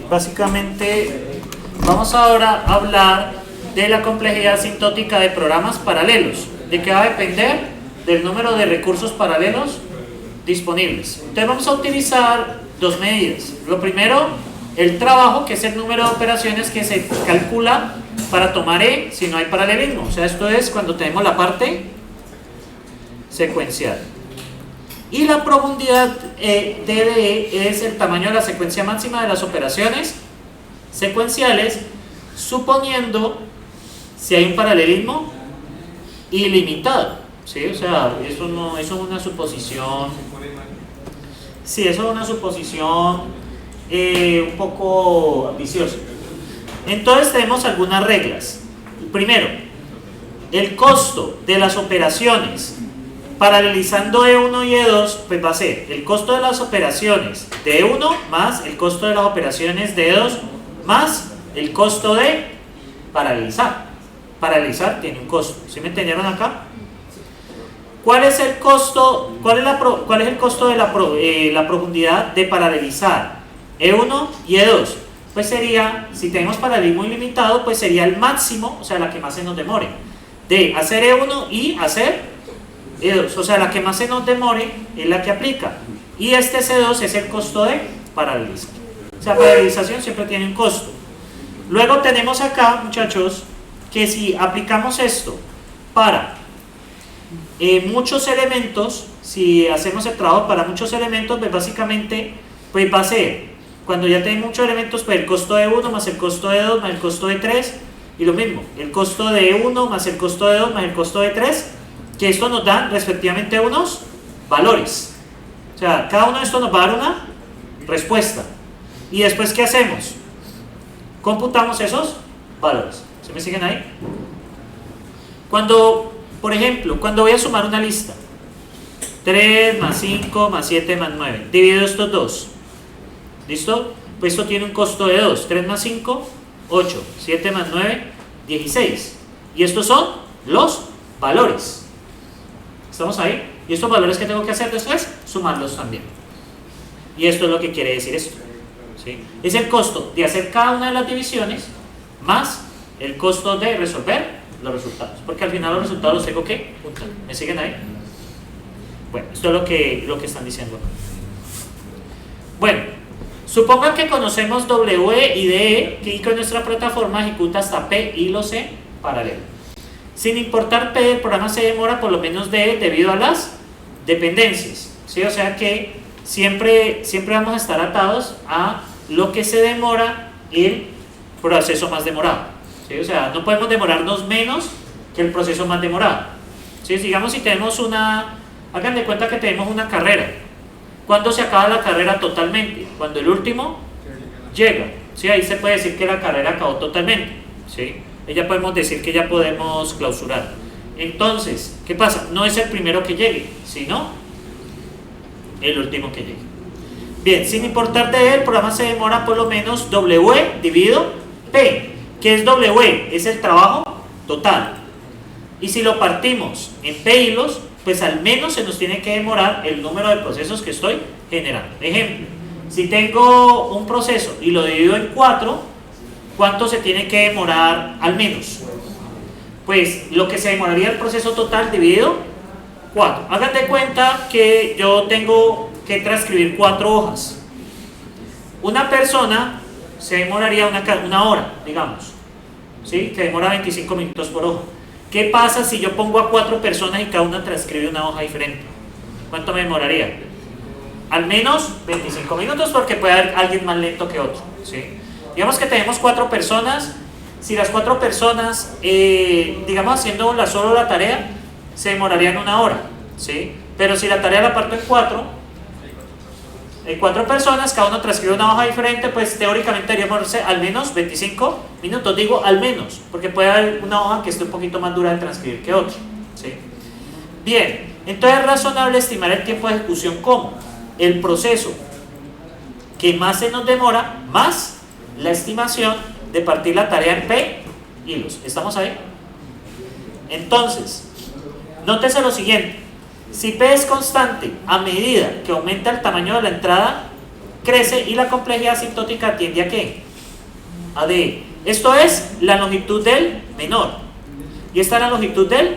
básicamente vamos ahora a hablar de la complejidad asintótica de programas paralelos. ¿De qué va a depender? Del número de recursos paralelos disponibles. Entonces vamos a utilizar dos medidas. Lo primero, el trabajo, que es el número de operaciones que se calcula para tomar E si no hay paralelismo. O sea, esto es cuando tenemos la parte secuencial. Y la profundidad de E es el tamaño de la secuencia máxima de las operaciones secuenciales, suponiendo si hay un paralelismo ilimitado. ¿Sí? O sea, eso es una suposición. Sí, eso es una suposición un poco ambiciosa. Entonces tenemos algunas reglas. Primero, el costo de las operaciones paralelizando E1 y E2, pues va a ser el costo de las operaciones de E1 más el costo de las operaciones de E2 más el costo de paralelizar. Paralelizar tiene un costo. ¿Sí me entendieron acá? ¿Cuál es el costo? ¿Cuál es el costo de la profundidad de paralelizar E1 y E2? Pues sería, si tenemos paralelismo ilimitado, pues sería el máximo, o sea, la que más se nos demore, de hacer E1 y hacer E2, o sea, la que más se nos demore es la que aplica. Y este C2 es el costo de paralelizar. O sea, paralelización siempre tiene un costo. Luego tenemos acá, muchachos, que si aplicamos esto para muchos elementos, si hacemos el trabajo para muchos elementos, pues básicamente pues va a ser, cuando ya tenemos muchos elementos, pues el costo de 1 más el costo de 2 más el costo de 3, y lo mismo, el costo de 1 más el costo de 2 más el costo de 3, que esto nos da respectivamente unos valores. O sea, cada uno de estos nos va a dar una respuesta. Y después, ¿qué hacemos? Computamos esos valores. ¿Se me siguen ahí? Cuando, por ejemplo, cuando voy a sumar una lista, 3 más 5 más 7 más 9, divido estos dos. ¿Listo? Pues esto tiene un costo de 2. 3 más 5, 8. 7 más 9, 16. Y estos son los valores. ¿Estamos ahí? Y estos valores que tengo que hacer después, sumarlos también. Y esto es lo que quiere decir esto. ¿Sí? Es el costo de hacer cada una de las divisiones más el costo de resolver los resultados. Porque al final los resultados los tengo que juntar. ¿Me siguen ahí? Bueno, esto es lo que están diciendo acá. Bueno, supongan que conocemos W y DE y que nuestra plataforma ejecuta hasta P y los C paralelo. Sin importar P, el programa se demora por lo menos D debido a las dependencias. ¿Sí? O sea que siempre vamos a estar atados a lo que se demora el proceso más demorado. ¿Sí? O sea, no podemos demorarnos menos que el proceso más demorado. ¿Sí? Digamos, si tenemos hagan de cuenta que tenemos una carrera. ¿Cuándo se acaba la carrera totalmente? Cuando el último llega. ¿Sí? Ahí se puede decir que la carrera acabó totalmente. ¿Sí? Ya podemos decir que ya podemos clausurar. Entonces, ¿qué pasa? No es el primero que llegue, sino el último que llegue. Bien, sin importar de él, el programa se demora por lo menos W dividido P. ¿Qué es W? Es el trabajo total. Y si lo partimos en P hilos, pues al menos se nos tiene que demorar el número de procesos que estoy generando. Ejemplo, si tengo un proceso y lo divido en 4, ¿cuánto se tiene que demorar al menos? Pues lo que se demoraría el proceso total dividido 4. Hagan de cuenta que yo tengo que transcribir 4 hojas. Una persona se demoraría una hora, digamos, ¿sí? Que demora 25 minutos por hoja. ¿Qué pasa si yo pongo a 4 personas y cada una transcribe una hoja diferente? ¿Cuánto me demoraría? Al menos 25 minutos, porque puede haber alguien más lento que otro, ¿sí? Digamos que tenemos 4 personas. Si las 4 personas, digamos, haciendo solo la tarea, se demorarían 1 hora, ¿sí? Pero si la tarea la parto en 4 personas, cada uno transcribe una hoja diferente, pues teóricamente deberíamos al menos 25 minutos. Digo al menos, porque puede haber una hoja que esté un poquito más dura de transcribir que otra, ¿sí? Bien, entonces es razonable estimar el tiempo de ejecución como el proceso que más se nos demora, más la estimación de partir la tarea en P hilos. ¿Estamos ahí? Entonces, nótese lo siguiente. Si P es constante a medida que aumenta el tamaño de la entrada, crece y la complejidad asintótica tiende ¿a qué? A D. Esto es la longitud del menor. Y esta es la longitud del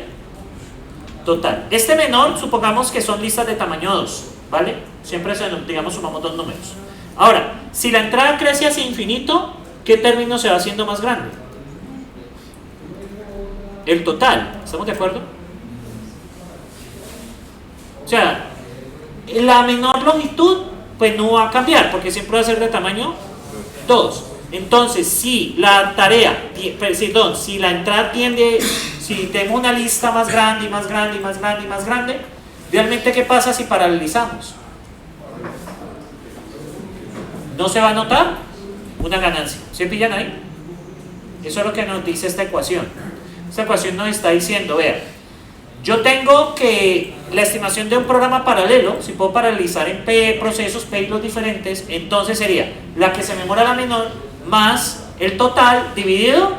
total. Este menor, supongamos que son listas de tamaño 2, ¿vale? Siempre, digamos, sumamos dos números. Ahora, si la entrada crece hacia infinito, ¿qué término se va haciendo más grande? El total. ¿Estamos de acuerdo? O sea, la menor longitud, pues no va a cambiar, porque siempre va a ser de tamaño 2. Entonces, si la tarea, perdón, si la entrada tiende, si tenemos una lista más grande y más grande y más grande y más grande, realmente ¿qué pasa si paralelizamos? No se va a notar una ganancia. ¿Se pillan ahí? Eso es lo que nos dice esta ecuación. Esta ecuación nos está diciendo, vean, yo tengo que la estimación de un programa paralelo, si puedo paralelizar en P procesos, P hilos diferentes, entonces sería la que se me demora la menor más el total dividido,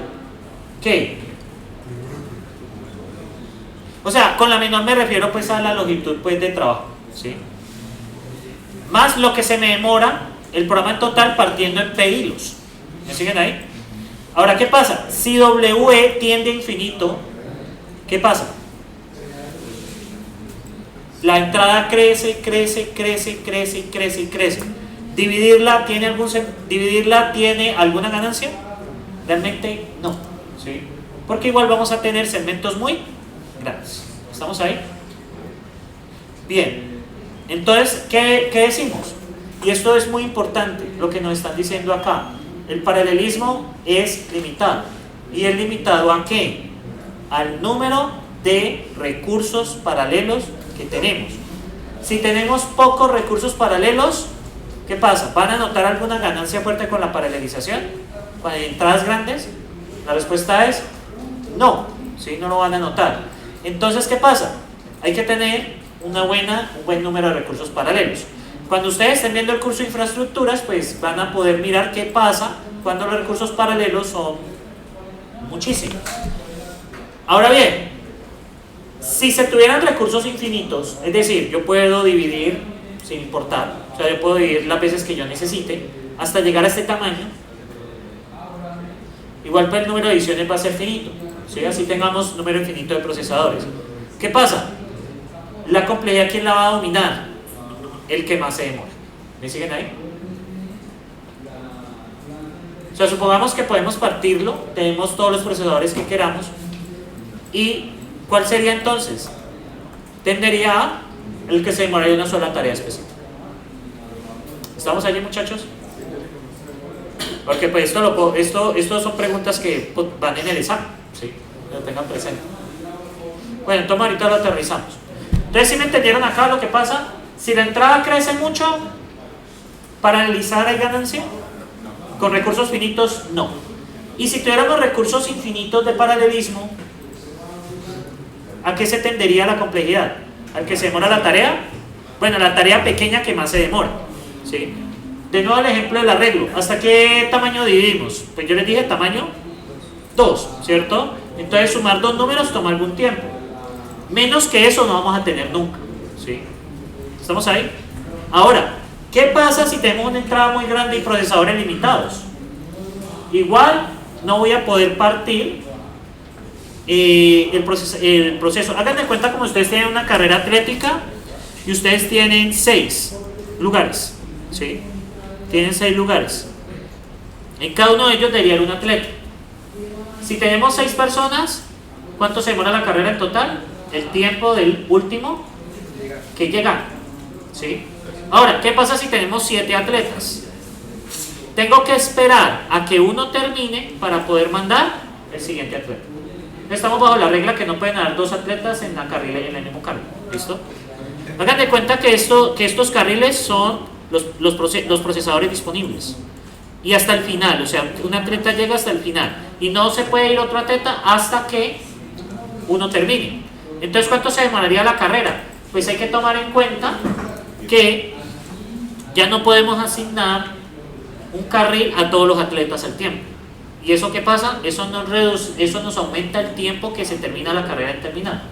¿qué? O sea, con la menor me refiero pues a la longitud pues de trabajo, ¿sí? Más lo que se me demora el programa en total partiendo en P hilos. ¿Me siguen ahí? Ahora, ¿qué pasa? Si W tiende a infinito, ¿qué pasa? La entrada crece, crece, crece, crece, crece y crece. ¿Dividirla tiene alguna ganancia? Realmente no, ¿sí? Porque igual vamos a tener segmentos muy grandes. ¿Estamos ahí? Bien. Entonces, ¿qué decimos? Y esto es muy importante, lo que nos están diciendo acá. El paralelismo es limitado. ¿Y es limitado a qué? Al número de recursos paralelos que tenemos. Si tenemos pocos recursos paralelos, ¿qué pasa? ¿Van a notar alguna ganancia fuerte con la paralelización? Cuando hay entradas grandes, la respuesta es no, ¿sí? No lo van a notar. Entonces, ¿qué pasa? Hay que tener un buen número de recursos paralelos. Cuando ustedes estén viendo el curso de infraestructuras, pues van a poder mirar qué pasa cuando los recursos paralelos son muchísimos. Ahora bien, si se tuvieran recursos infinitos, es decir, yo puedo dividir sin importar, o sea, yo puedo dividir las veces que yo necesite hasta llegar a este tamaño, igual pues el número de ediciones va a ser finito, ¿sí? Así tengamos número infinito de procesadores. ¿Qué pasa? La complejidad, ¿quién la va a dominar? El que más se demora. ¿Me siguen ahí? O sea, supongamos que podemos partirlo, tenemos todos los procesadores que queramos, y ¿cuál sería entonces? Tendería a el que se demoraría una sola tarea específica. ¿Estamos allí, muchachos? Porque pues esto son preguntas que van en el examen, ¿sí? Lo tengan presente. Bueno, entonces ahorita lo aterrizamos. Entonces, ¿sí me entendieron acá lo que pasa? Si la entrada crece mucho, ¿paralelizar hay ganancia? Con recursos finitos, no. Y si tuviéramos recursos infinitos de paralelismo, ¿a qué se tendería la complejidad? ¿Al que se demora la tarea? Bueno, la tarea pequeña que más se demora, ¿sí? De nuevo el ejemplo del arreglo. ¿Hasta qué tamaño dividimos? Pues yo les dije tamaño 2, ¿cierto? Entonces sumar dos números toma algún tiempo. Menos que eso no vamos a tener nunca, ¿sí? ¿Estamos ahí? Ahora, ¿qué pasa si tenemos una entrada muy grande y procesadores limitados? Igual no voy a poder partir el proceso. Hagan de cuenta como ustedes tienen una carrera atlética y ustedes tienen 6 lugares, ¿sí? Tienen 6 lugares. En cada uno de ellos debería haber un atleta. Si tenemos 6 personas, ¿cuánto se demora la carrera en total? El tiempo del último que llega, ¿sí? Ahora, ¿qué pasa si tenemos 7 atletas? Tengo que esperar a que uno termine para poder mandar el siguiente atleta. Estamos bajo la regla que no pueden haber 2 atletas en el mismo carril. ¿Listo? Hagan de cuenta que estos carriles son los procesadores disponibles. Y hasta el final, o sea, un atleta llega hasta el final. Y no se puede ir otro atleta hasta que uno termine. Entonces, ¿cuánto se demoraría la carrera? Pues hay que tomar en cuenta que ya no podemos asignar un carril a todos los atletas al tiempo. ¿Y eso qué pasa? Eso nos aumenta el tiempo que se termina la carrera en terminar.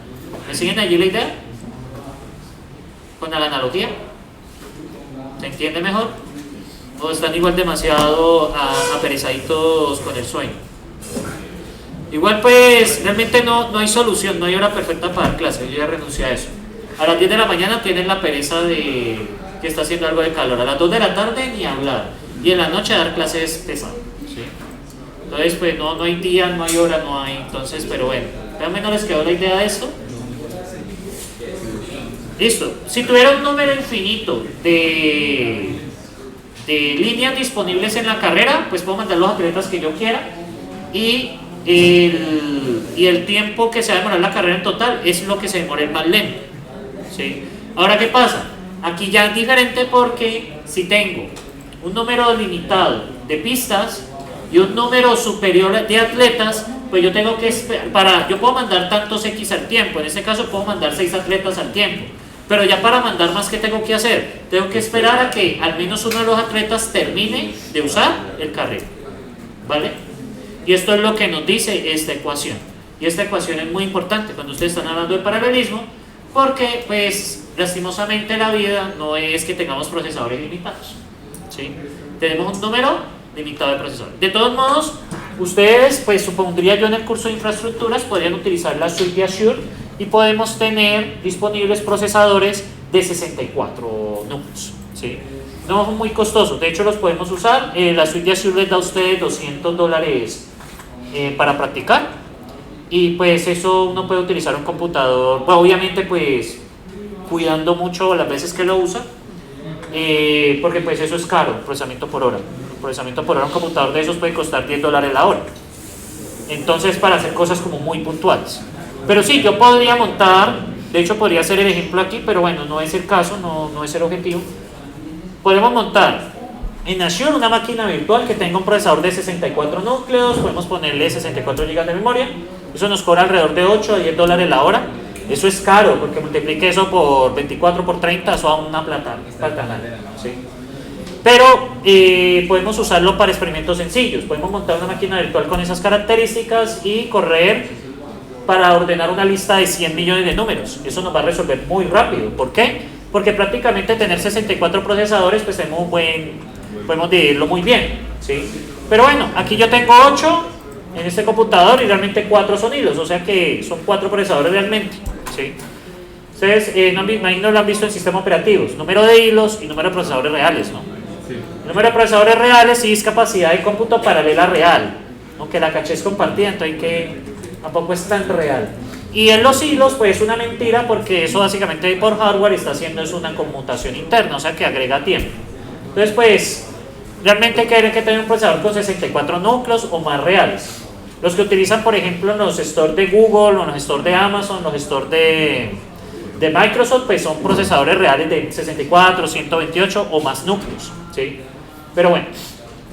¿Me siguen allí la idea? ¿Con la analogía? ¿Se entiende mejor? ¿O están igual demasiado aperezaditos con el sueño? Igual pues realmente no hay solución, no hay hora perfecta para dar clase, yo ya renuncié a eso. A las 10 de la mañana tienen la pereza de que está haciendo algo de calor, a las 2 de la tarde ni hablar, y en la noche dar clases es pesado, ¿sí? Entonces pues no hay día, no hay hora, no hay, entonces, pero bueno, ¿más o menos les quedó la idea de esto? Listo, si tuviera un número infinito de líneas disponibles en la carrera, pues puedo mandar los atletas que yo quiera y el tiempo que se va a demorar la carrera en total es lo que se demora el más lento, ¿sí? Ahora, ¿qué pasa? Aquí ya es diferente porque si tengo un número limitado de pistas y un número superior de atletas, pues yo tengo que esperar, yo puedo mandar tantos X al tiempo, en este caso puedo mandar 6 atletas al tiempo, pero ya para mandar más, ¿qué tengo que hacer? Tengo que esperar a que al menos uno de los atletas termine de usar el carril, ¿vale? Y esto es lo que nos dice esta ecuación, y esta ecuación es muy importante cuando ustedes están hablando de paralelismo, porque pues lastimosamente la vida no es que tengamos procesadores limitados, ¿sí? Tenemos un número limitado de procesadores. De todos modos, ustedes, pues supondría yo en el curso de infraestructuras, podrían utilizar la suite de Azure y podemos tener disponibles procesadores de 64 núcleos, ¿sí? No son muy costosos, de hecho los podemos usar. La suite de Azure les da a ustedes $200 para practicar, y pues eso uno puede utilizar un computador, pues, obviamente pues cuidando mucho las veces que lo usa, porque pues eso es caro, procesamiento por hora. Procesamiento por hora, un computador de esos puede costar $10 la hora, entonces para hacer cosas como muy puntuales. Pero sí, yo podría montar, de hecho podría hacer el ejemplo aquí, pero bueno, no es el caso, no es el objetivo. Podemos montar en Azure una máquina virtual que tenga un procesador de 64 núcleos, podemos ponerle 64 GB de memoria, eso nos cobra alrededor de $8 a $10 la hora. Eso es caro, porque multiplique eso por 24 por 30, eso a una plata, ¿sí? Pero podemos usarlo para experimentos sencillos, podemos montar una máquina virtual con esas características y correr para ordenar una lista de 100 millones de números. Eso nos va a resolver muy rápido. ¿Por qué? Porque prácticamente tener 64 procesadores, pues podemos dividirlo muy bien, ¿sí? Pero bueno, aquí yo tengo 8 en este computador y realmente 4 son hilos, o sea que son 4 procesadores realmente, ¿sí? Ustedes no lo han visto en sistemas operativos, número de hilos y número de procesadores reales, ¿no? Sí. El número de procesadores reales sí es capacidad de cómputo paralela real, aunque la caché es compartida, entonces tampoco es tan real. Y en los hilos, pues es una mentira, porque eso básicamente por hardware está haciendo es una conmutación interna, o sea que agrega tiempo. Entonces, pues, realmente hay que tener un procesador con 64 núcleos o más reales. Los que utilizan, por ejemplo, en los stores de Google, o en los stores de Amazon, los stores de Microsoft, pues son procesadores reales de 64, 128 o más núcleos, ¿sí? Pero bueno,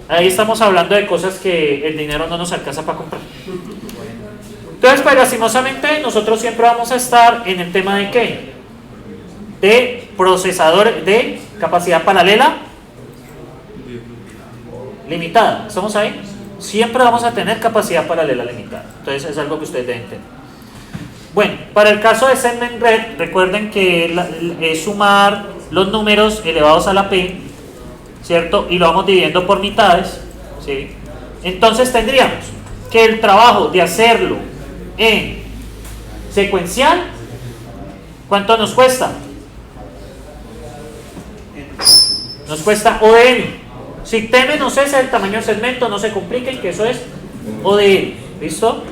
ahí estamos hablando de cosas que el dinero no nos alcanza para comprar. Entonces, pues lastimosamente nosotros siempre vamos a estar en el tema de ¿qué? De procesador de capacidad paralela limitada. ¿Estamos ahí? Siempre vamos a tener capacidad paralela limitada. Entonces es algo que ustedes deben entender. Bueno, para el caso de segment red, recuerden que es sumar los números elevados a la p, ¿cierto? Y lo vamos dividiendo por mitades, ¿sí? Entonces tendríamos que el trabajo de hacerlo en secuencial, ¿cuánto nos cuesta? Nos cuesta O de n. Si t menos s es el tamaño del segmento, no se compliquen, que eso es O de n. ¿Listo?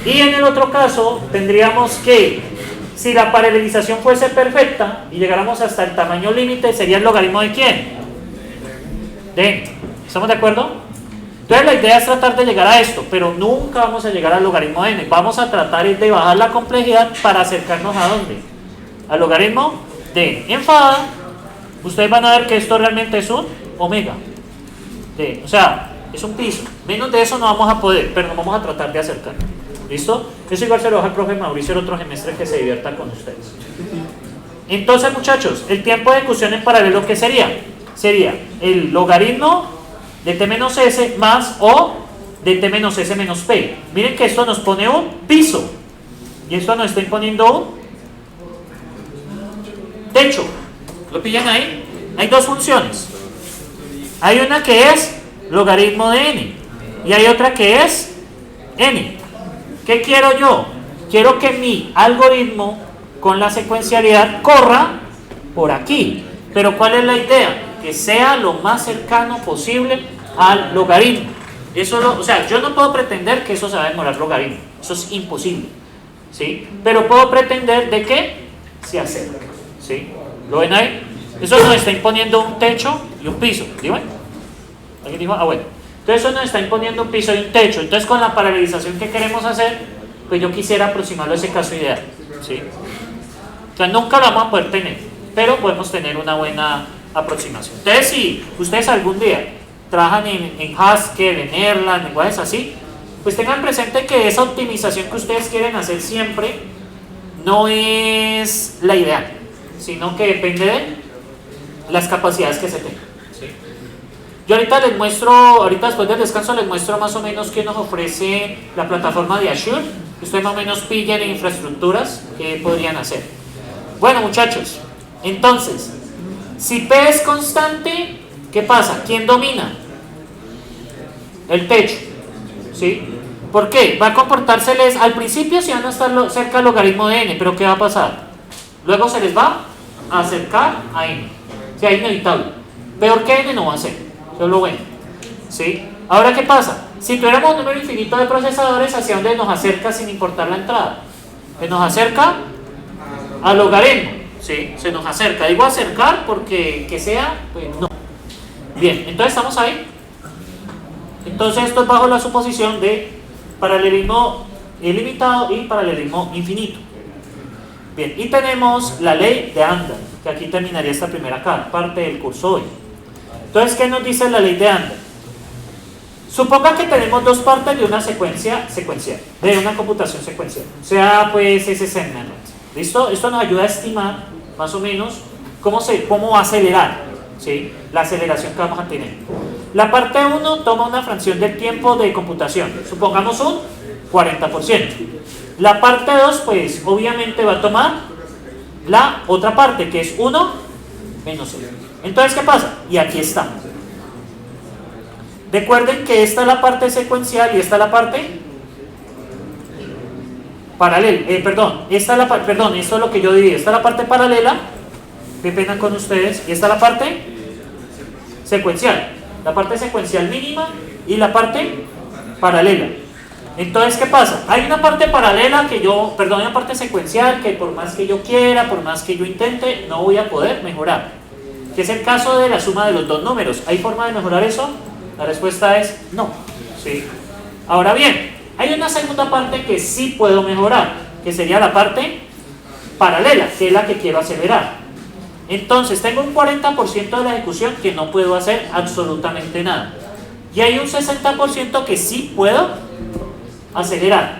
Y en el otro caso tendríamos que, si la paralelización fuese perfecta y llegáramos hasta el tamaño límite, sería el logaritmo de ¿quién? De n. ¿Estamos de acuerdo? Entonces la idea es tratar de llegar a esto, pero nunca vamos a llegar al logaritmo de n. Vamos a tratar de bajar la complejidad para acercarnos ¿a dónde? Al logaritmo de n. En FADA, ustedes van a ver que esto realmente es un omega de n. O sea, es un piso. Menos de eso no vamos a poder, pero nos vamos a tratar de acercar. ¿Listo? Eso igual se lo deja el profe Mauricio el otro semestre, que se divierta con ustedes. Entonces, muchachos, el tiempo de ejecución en paralelo, ¿qué sería? Sería el logaritmo de t menos s más o de t menos s menos p. Miren que esto nos pone un piso y esto nos está imponiendo un techo. ¿Lo pillan ahí? Hay dos funciones. Hay una que es logaritmo de n y hay otra que es n. ¿Qué quiero yo? Quiero que mi algoritmo con la secuencialidad corra por aquí. Pero ¿cuál es la idea? Que sea lo más cercano posible al logaritmo. O sea, yo no puedo pretender que eso se va a demorar logaritmo. Eso es imposible, ¿sí? Pero puedo pretender de que se acerca, ¿sí? ¿Lo ven ahí? Eso nos está imponiendo un techo y un piso. ¿Digo? ¿Alguien dijo? Ah, bueno. Entonces eso nos está imponiendo un piso y un techo. Entonces con la paralelización que queremos hacer, pues yo quisiera aproximarlo a ese caso ideal, ¿sí? Entonces nunca lo vamos a poder tener, pero podemos tener una buena aproximación. Entonces si ustedes algún día trabajan en Haskell, en Erlang, lenguajes así, pues tengan presente que esa optimización que ustedes quieren hacer siempre no es la ideal, sino que depende de las capacidades que se tengan, ¿sí? Yo ahorita les muestro, ahorita después del descanso les muestro más o menos qué nos ofrece la plataforma de Azure, que ustedes más o menos pillen en infraestructuras que podrían hacer. Bueno muchachos, entonces, si P es constante, ¿qué pasa? ¿Quién domina? El techo, ¿sí? ¿Por qué? Va a comportárseles, al principio si van a estar cerca del logaritmo de n, pero ¿qué va a pasar? Luego se les va a acercar a n, o sea, es inevitable. Peor que n no va a ser, eso es lo bueno, ¿sí? Ahora, ¿qué pasa? Si tuviéramos un número infinito de procesadores, ¿hacia dónde nos acerca sin importar la entrada? Se nos acerca al logaritmo, ¿sí? Se nos acerca, digo acercar porque que sea, pues no. Bien, entonces estamos ahí. Entonces esto es bajo la suposición de paralelismo ilimitado y paralelismo infinito. Bien, y tenemos la ley de Andel, que aquí terminaría esta primera parte del curso hoy. Entonces, ¿qué nos dice la ley de Andel? Suponga que tenemos dos partes de una secuencia secuencial, de una computación secuencial, o sea, pues ese segmento. ¿Listo? Esto nos ayuda a estimar más o menos cómo va a acelerar, ¿sí? La aceleración que vamos a tener. La parte 1 toma una fracción del tiempo de computación, supongamos un 40%. La parte 2, pues obviamente va a tomar la otra parte, que es 1 menos 1. Entonces, ¿qué pasa? Y aquí está. Recuerden que esta es la parte secuencial y esta es la parte paralela. Esto es lo que yo dividí. Esta es la parte paralela, qué pena con ustedes, y esta es la parte secuencial. La parte secuencial mínima y la parte paralela. Entonces, ¿qué pasa? Hay una parte paralela una parte secuencial que por más que yo quiera, por más que yo intente, no voy a poder mejorar. Que es el caso de la suma de los dos números. ¿Hay forma de mejorar eso? La respuesta es no, ¿sí? Ahora bien, hay una segunda parte que sí puedo mejorar, que sería la parte paralela, que es la que quiero acelerar. Entonces, tengo un 40% de la ejecución que no puedo hacer absolutamente nada. Y hay un 60% que sí puedo acelerar.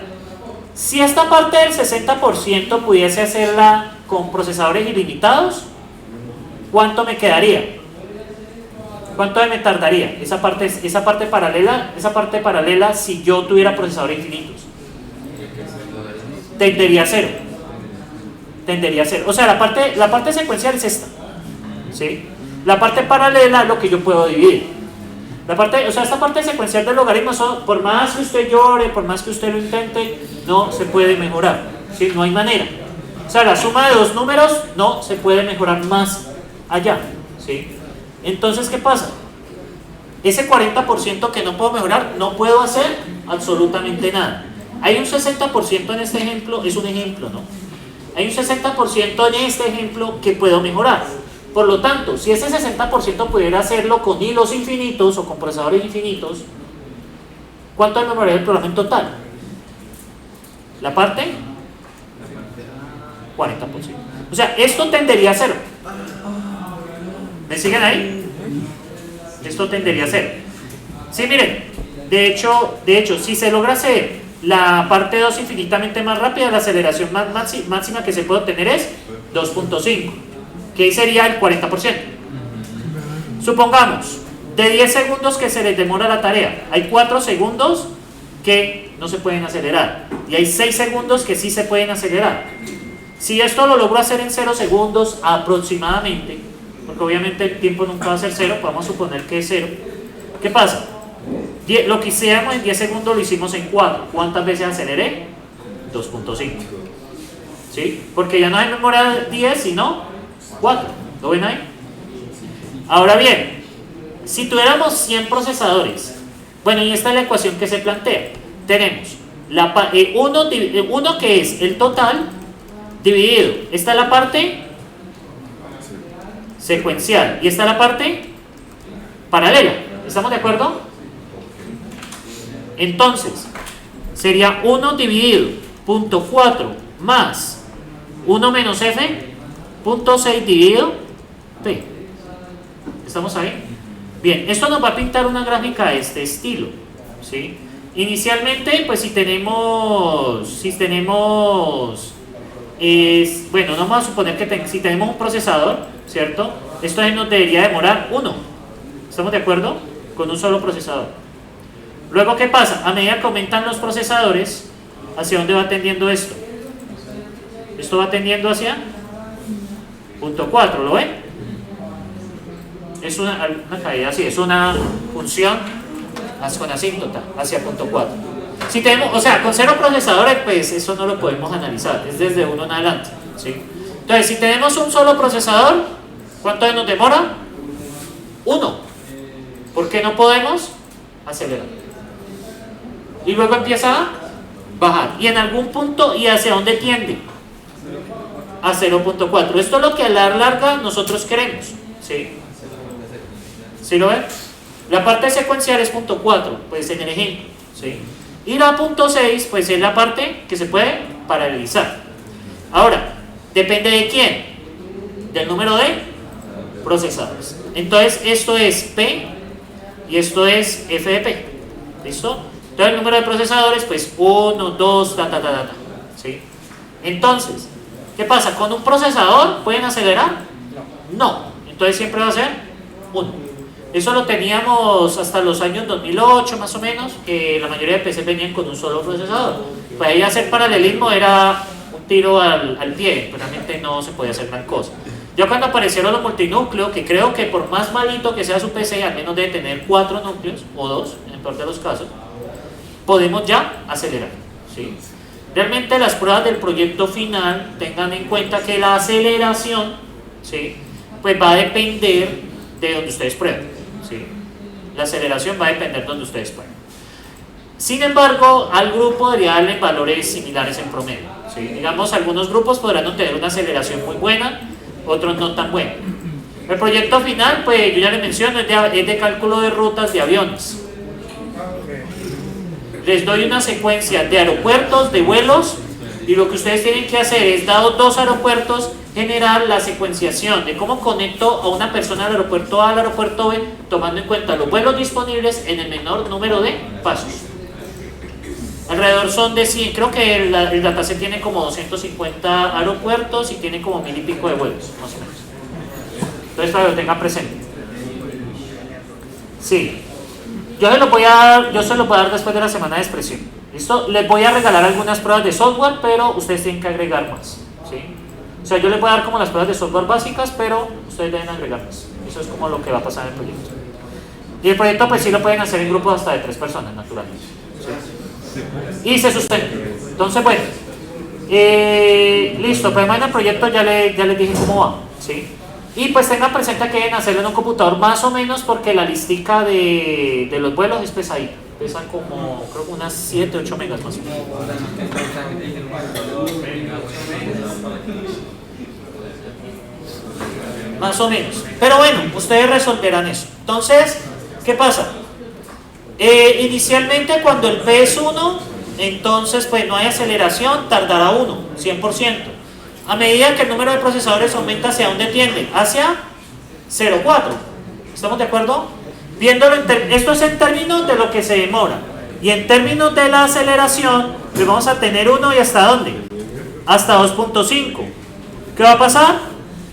Si esta parte del 60% pudiese hacerla con procesadores ilimitados, ¿cuánto me quedaría? ¿Cuánto me tardaría? Esa parte paralela, si yo tuviera procesadores infinitos. Tendería a cero. O sea, la parte secuencial es esta, ¿sí? La parte paralela es lo que yo puedo dividir. Esta parte secuencial del logaritmo, por más que usted llore, por más que usted lo intente, no se puede mejorar, ¿sí? No hay manera. O sea, la suma de dos números no se puede mejorar más allá, ¿sí? Entonces, ¿qué pasa? Ese 40% que no puedo mejorar, no puedo hacer absolutamente nada. Hay un 60% en este ejemplo, es un ejemplo, ¿no? Hay un 60% en este ejemplo que puedo mejorar. Por lo tanto, si ese 60% pudiera hacerlo con hilos infinitos o con procesadores infinitos, ¿cuánto mejoraría el programa en total? La parte 40%. O sea, esto tendería a cero. ¿Me siguen ahí? Esto tendería a cero. Sí, miren, de hecho, si se logra hacer la parte 2 infinitamente más rápida, la aceleración máxima que se puede obtener es 2.5, que ahí sería el 40%. Supongamos, de 10 segundos que se les demora la tarea, hay 4 segundos que no se pueden acelerar y hay 6 segundos que sí se pueden acelerar. Si esto lo logro hacer en 0 segundos aproximadamente, porque obviamente el tiempo nunca va a ser 0, podemos suponer que es 0. ¿Qué pasa? Lo que hicimos en 10 segundos lo hicimos en 4. ¿Cuántas veces aceleré? 2.5. ¿Sí? Porque ya no hay memoria 10, sino 4. ¿Lo ven ahí? Ahora bien, si tuviéramos 100 procesadores, bueno, y esta es la ecuación que se plantea. Tenemos 1 que es el total dividido. Esta es la parte secuencial y esta es la parte paralela. ¿Estamos de acuerdo? Entonces, sería 1 dividido .4 más 1 menos f .6 dividido p. ¿Estamos ahí? Bien, esto nos va a pintar una gráfica de este estilo, ¿sí? Inicialmente, pues si tenemos bueno, vamos a suponer que si tenemos un procesador, ¿cierto? Esto nos debería demorar 1. ¿Estamos de acuerdo? Con un solo procesador. Luego, ¿qué pasa? A medida que aumentan los procesadores, ¿hacia dónde va tendiendo esto? Esto va tendiendo hacia punto 4, ¿lo ven? Es una caída así, es una función con asíntota hacia punto 4. Si tenemos, o sea, con 0 procesadores, pues eso no lo podemos analizar, es desde 1 en adelante, ¿sí? Entonces, si tenemos un solo procesador, ¿cuánto nos demora? 1. ¿Por qué no podemos acelerar? Y luego empieza a bajar. Y en algún punto, ¿y hacia dónde tiende? A 0.4. Esto es lo que a la larga nosotros queremos, ¿sí? ¿Sí lo ven? La parte secuencial es .4, pues en el ejemplo, ¿sí? Y la .6, pues es la parte que se puede paralelizar. Ahora, ¿depende de quién? Del número de procesadores. Entonces, esto es P y esto es F de P. ¿Listo? Entonces, el número de procesadores, pues 1, 2, ¿sí? Entonces, ¿qué pasa? ¿Con un procesador pueden acelerar? No. Entonces, siempre va a ser 1. Eso lo teníamos hasta los años 2008 más o menos, que la mayoría de PCs venían con un solo procesador. Pues ahí hacer paralelismo era un tiro al pie, pero realmente no se podía hacer gran cosa. Ya cuando aparecieron los multinúcleos, que creo que por más malito que sea su PC, al menos debe tener 4 núcleos, o 2, en el peor de los casos, podemos ya acelerar, ¿sí? Realmente las pruebas del proyecto final, tengan en cuenta que la aceleración, ¿sí?, pues va a depender de donde ustedes prueben, ¿sí? La aceleración va a depender de donde ustedes prueben. Sin embargo, al grupo debería darle valores similares en promedio, ¿sí? Digamos, algunos grupos podrán obtener una aceleración muy buena, otros no tan buena. El proyecto final, pues yo ya les menciono, es de cálculo de rutas de aviones. Les doy una secuencia de aeropuertos, de vuelos, y lo que ustedes tienen que hacer es, dado 2 aeropuertos, generar la secuenciación de cómo conecto a una persona al aeropuerto A al aeropuerto B, tomando en cuenta los vuelos disponibles en el menor número de pasos. Alrededor son de 100, creo que el dataset tiene como 250 aeropuertos y tiene como 1000 y pico de vuelos, más o menos. Entonces, para que lo tengan presente. Sí. Yo se lo voy a dar después de la semana de expresión. ¿Listo? Les voy a regalar algunas pruebas de software, pero ustedes tienen que agregar más, ¿sí? O sea, yo les voy a dar como las pruebas de software básicas, pero ustedes deben agregar más. Eso es como lo que va a pasar en el proyecto. Y el proyecto, pues sí lo pueden hacer en grupos hasta de 3 personas, naturalmente, ¿sí? Y se suspende. Entonces, bueno, listo, pues en el proyecto ya les dije cómo va, ¿sí? Y pues tengan presente que deben hacerlo en un computador más o menos, porque la listica de los vuelos es pesadita. Pesan como, creo que unas 7, 8 megas más o menos. Más o menos. Pero bueno, ustedes resolverán eso. Entonces, ¿qué pasa? Inicialmente cuando el P es 1, entonces pues no hay aceleración, tardará 1, 100%. A medida que el número de procesadores aumenta, ¿hacia dónde tiende? Hacia 0,4. ¿Estamos de acuerdo? Viéndolo esto es en términos de lo que se demora. Y en términos de la aceleración, pues vamos a tener 1 y ¿hasta dónde? Hasta 2.5. ¿Qué va a pasar?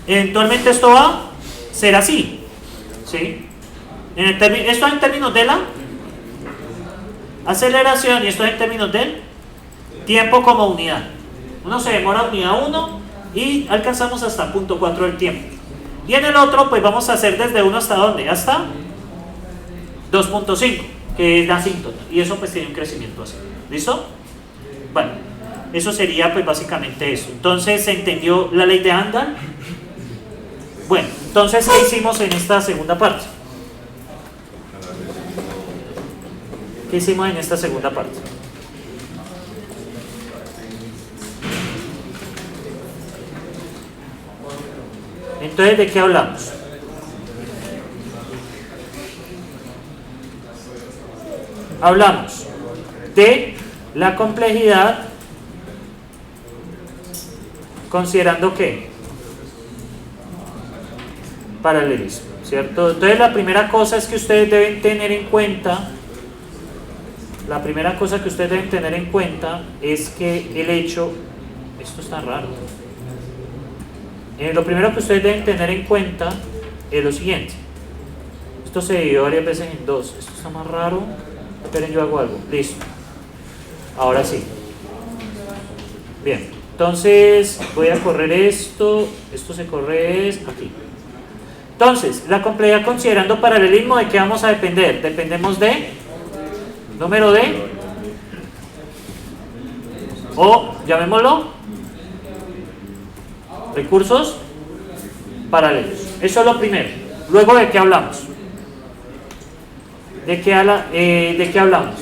Eventualmente esto va a ser así, ¿sí? Esto es en términos de la aceleración y esto es en términos del tiempo como unidad. Uno se demora unidad 1 y alcanzamos hasta 0.4 del tiempo. Y en el otro, pues vamos a hacer desde 1 hasta ¿dónde? Hasta 2.5, que es la asíntota. Y eso pues tiene un crecimiento así. ¿Listo? Bueno, eso sería pues básicamente eso. Entonces, ¿se entendió la ley de Andal? Bueno, entonces, ¿qué hicimos en esta segunda parte? ¿Qué hicimos en esta segunda parte? Entonces, ¿de qué hablamos? Hablamos de la complejidad considerando ¿qué? Paralelismo, ¿cierto? Entonces la primera cosa es que ustedes deben tener en cuenta, es que el hecho, esto está raro, lo primero que ustedes deben tener en cuenta es lo siguiente. Esto se dividió varias veces en dos. Esto está más raro. Esperen, yo hago algo. Listo. Ahora sí. Bien. Entonces, voy a correr esto. Esto se corre aquí. Entonces, la complejidad considerando paralelismo, ¿de qué vamos a depender? Dependemos de número de, o llamémoslo, recursos paralelos. Eso es lo primero. Luego, ¿de qué hablamos? ¿De qué hablamos?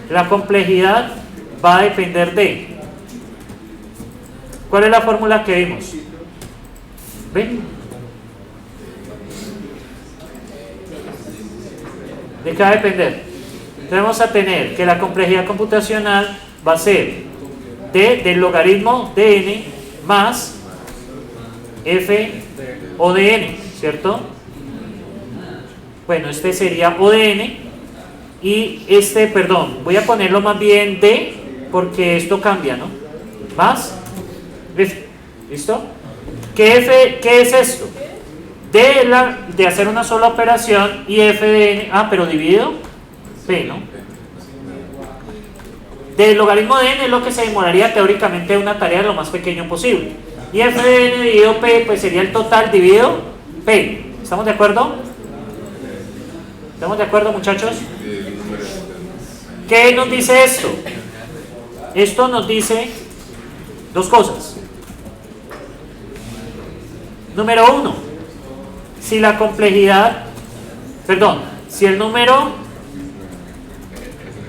La complejidad va a depender de... ¿Cuál es la fórmula que vimos? ¿Ven? ¿De qué va a depender? Entonces vamos a tener que la complejidad computacional va a ser del logaritmo de n más f o de n, ¿cierto? Bueno, este sería o de n y este, perdón, voy a ponerlo más bien d porque esto cambia, ¿no? Más f, ¿listo? ¿Qué es esto? De hacer una sola operación y f de n, pero dividido p, ¿no? Del logaritmo de n es lo que se demoraría teóricamente una tarea lo más pequeño posible. Y f de n dividido p, pues sería el total dividido p. ¿Estamos de acuerdo? ¿Estamos de acuerdo, muchachos? ¿Qué nos dice esto? Esto nos dice dos cosas. Número uno, si la complejidad, si el número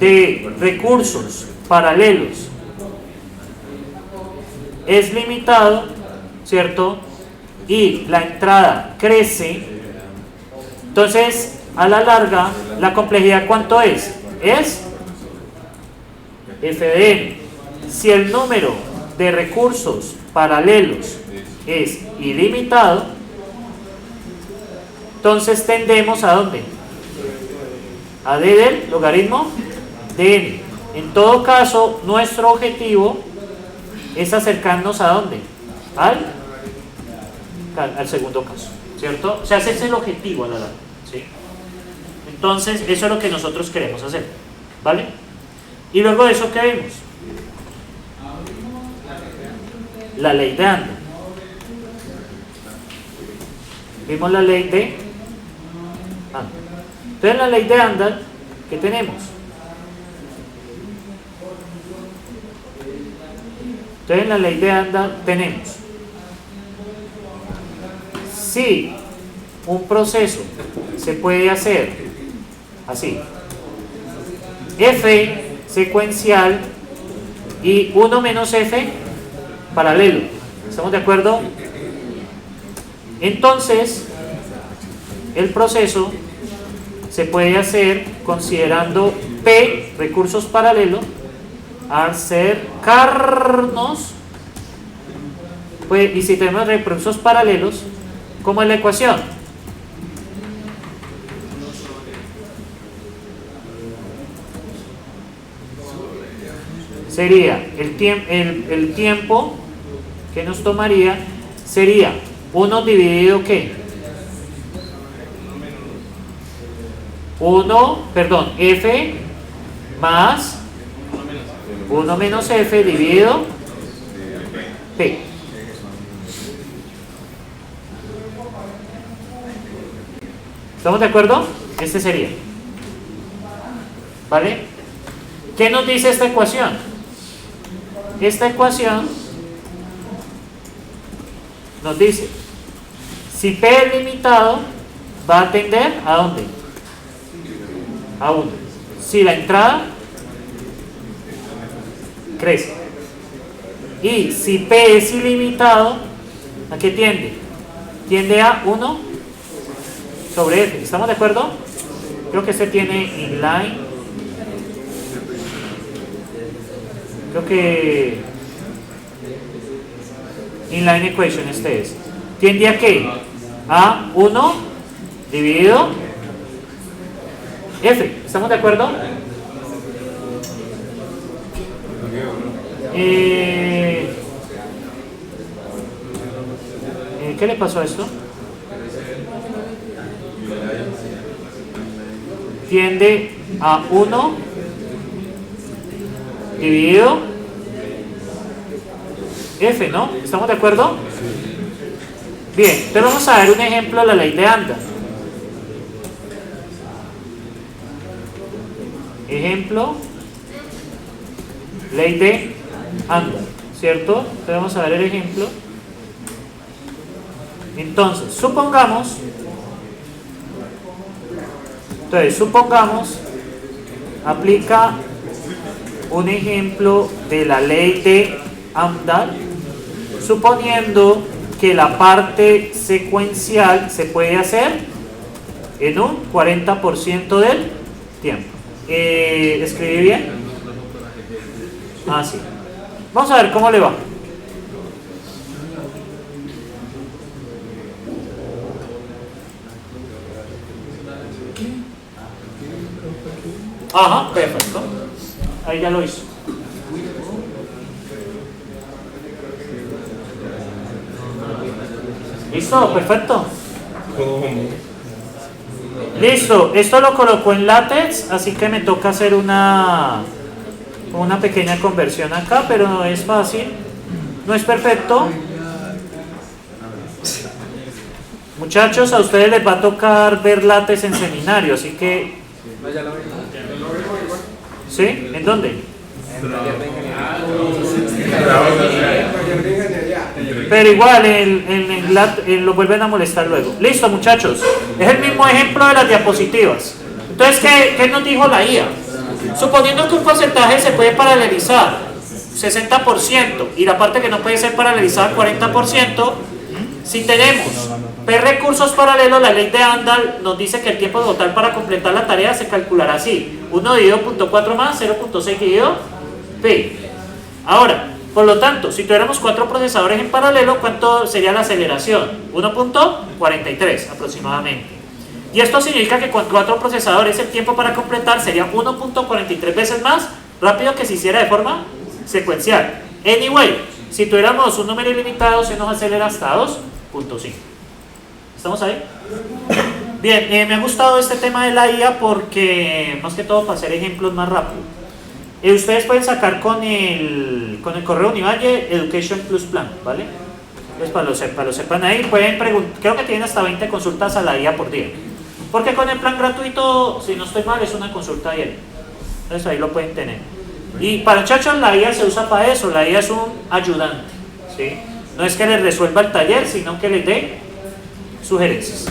de recursos paralelos es limitado, ¿cierto? Y la entrada crece, entonces a la larga la complejidad ¿cuánto es? Es f de n. Si el número de recursos paralelos es ilimitado, entonces tendemos ¿a dónde? A d del logaritmo de n. En todo caso, nuestro objetivo es acercarnos ¿a dónde? Al segundo caso, ¿cierto? O sea, ese es el objetivo a la larga, ¿sí? Entonces, eso es lo que nosotros queremos hacer, ¿vale? Y luego de eso, ¿qué vimos? La ley de Andal. Vimos la ley de Andal. Entonces, en la ley de Andal, ¿qué tenemos? Entonces, en la ley de Andal tenemos, si un proceso se puede hacer así, f secuencial y 1 menos f paralelo, ¿estamos de acuerdo? Entonces el proceso se puede hacer considerando p recursos paralelos, acercarnos, pues, y si tenemos recursos paralelos, ¿cómo es la ecuación? Sería el tiempo que nos tomaría sería 1 dividido ¿qué? F más 1 menos f dividido p. ¿Estamos de acuerdo? Este sería. ¿Vale? ¿Qué nos dice esta ecuación? Esta ecuación nos dice, si P es limitado, va a tender ¿a dónde? A 1. Si la entrada crece. Y si P es ilimitado, ¿a qué tiende? Tiende a 1 sobre F. ¿Estamos de acuerdo? Creo que este tiene inline. Creo que inline equation este es. ¿Tiende a qué? A 1 dividido F. ¿Estamos de acuerdo? ¿Qué le pasó a esto? Tiende a 1 dividido F, ¿no? ¿Estamos de acuerdo? Bien, entonces vamos a ver un ejemplo de la ley de Anda. Ejemplo, ley de Anda, ¿cierto? Entonces vamos a ver el ejemplo. Entonces, supongamos, aplica un ejemplo de la ley de Amdahl, suponiendo que la parte secuencial se puede hacer en un 40% del tiempo. ¿Escribí bien? Ah, sí. Vamos a ver cómo le va. Ajá, perfecto. Ahí ya lo hizo. ¿Listo? Perfecto. Listo. Esto lo colocó en látex, así que me toca hacer una pequeña conversión acá, pero no es fácil. No es perfecto. Muchachos, a ustedes les va a tocar ver látex en seminario, así que... ¿Sí? ¿En dónde? Pero igual, lo vuelven a molestar luego. Listo, muchachos. Es el mismo ejemplo de las diapositivas. Entonces, ¿qué nos dijo la IA? Suponiendo que un porcentaje se puede paralelizar 60% y la parte que no puede ser paralelizada 40%, si tenemos P recursos paralelos, la ley de Amdahl nos dice que el tiempo total para completar la tarea se calculará así: 1 dividido 0.4 más 0.6 dividido P. Ahora, por lo tanto, si tuviéramos 4 procesadores en paralelo, ¿cuánto sería la aceleración? 1.43 aproximadamente. Y esto significa que con 4 procesadores el tiempo para completar sería 1.43 veces más rápido que si hiciera de forma secuencial. Anyway, si tuviéramos un número ilimitado, se nos acelera hasta 2.5. ¿Estamos ahí? Bien, me ha gustado este tema de la IA porque, más que todo, para hacer ejemplos más rápido. Ustedes pueden sacar con el correo Univalle Education Plus Plan, ¿vale? Pues para lo sepan ahí, pueden preguntar, creo que tienen hasta 20 consultas a la IA por día. Porque con el plan gratuito, si no estoy mal, es una consulta diaria. Entonces ahí lo pueden tener. Y para muchachos, la IA se usa para eso, la IA es un ayudante, ¿sí? No es que les resuelva el taller, sino que les dé sugerencias.